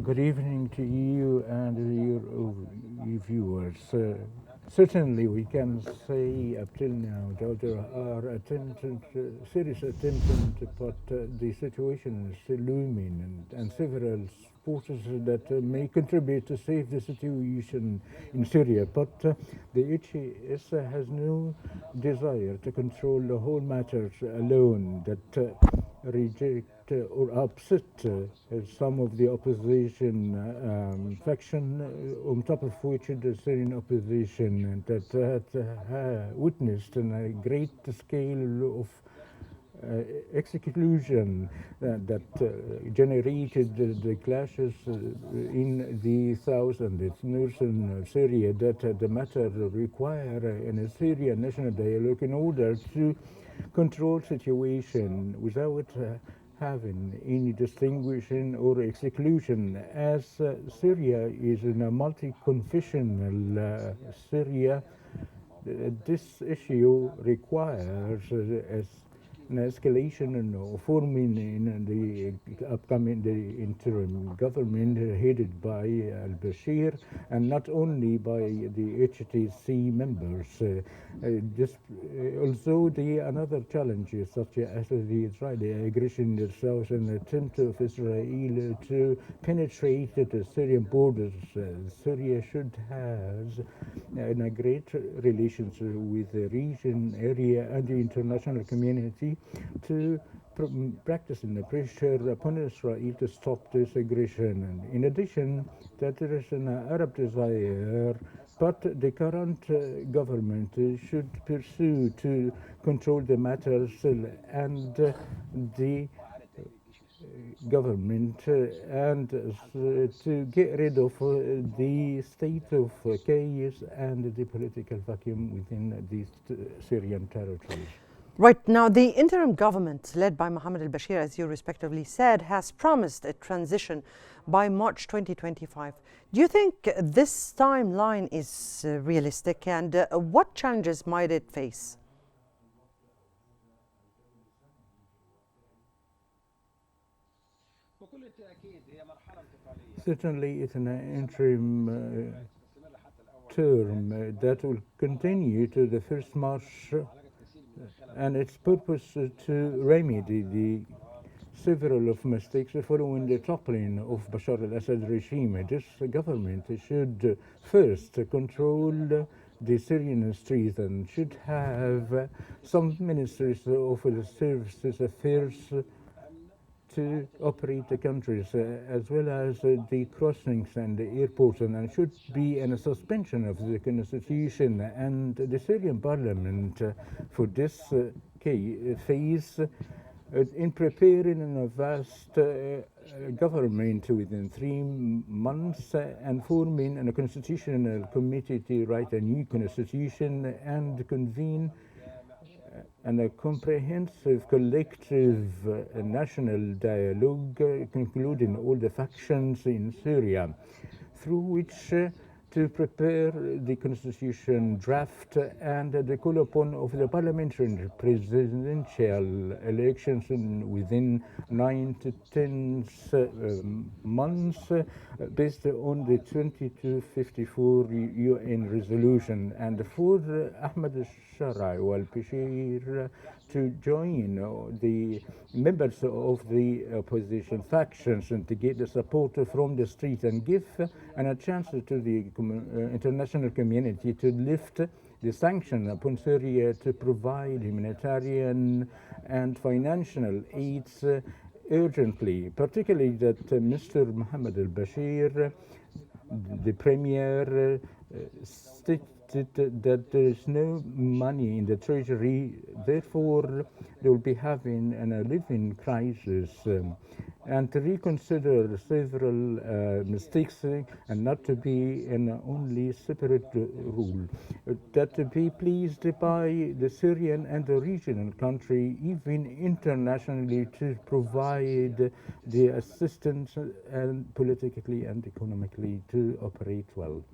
Good evening to you and your viewers. Certainly, we can say up till now that there are serious attempts to put the situation is still looming, and several forces that may contribute to save the situation in Syria. But the HES has no desire to control the whole matter alone, that reject or upset some of the opposition faction, on top of which the Syrian opposition that had witnessed a great scale of execution that generated the clashes in the south and the northern Syria, that the matter require a Syrian national dialogue in order to control situation without having any distinguishing or exclusion, as Syria is in a multi-confessional Syria. This issue requires an escalation and forming in the upcoming interim government headed by al-Bashir, and not only by the HTC members. Also, the another challenges such as the Israeli aggression in the south and the attempt of Israel to penetrate the Syrian borders. Syria should have a great relations with the region, area, and the international community to practicing the pressure upon Israel to stop this aggression. And in addition, that there is an Arab desire, but the current government should pursue to control the matters, and the government and to get rid of the state of chaos and the political vacuum within these Syrian territories. Right. Now, the interim government led by Mohammed al-Bashir, as you respectively said, has promised a transition by March 2025. Do you think this timeline is realistic, and what challenges might it face? Certainly, it's an interim term that will continue to the 1st March, and its purpose to remedy the several of mistakes following the toppling of Bashar al-Assad regime. This government should first control the Syrian streets and should have some ministries of the services affairs to operate the countries, as well as the crossings and the airports, and should be in a suspension of the constitution and the Syrian parliament for this phase in preparing a vast government within 3 months and forming a constitutional committee to write a new constitution and convene and a comprehensive collective national dialogue, concluding all the factions in Syria, through which to prepare the constitution draft and the call upon of the parliamentary and presidential elections within 9 to 10 months, based on the 2254 UN resolution, and for Ahmed al-Ashry al-Bashir to join the members of the opposition factions and to get the support from the street and give a chance to the international community to lift the sanction upon Syria, to provide humanitarian and financial aids urgently, particularly that Mr. Mohammed al-Bashir, the premier, stated that there is no money in the treasury, therefore they will be having a living crisis, and to reconsider several mistakes and not to be in only separate rule, that to be pleased by the Syrian and the regional country, even internationally, to provide the assistance and politically and economically to operate well.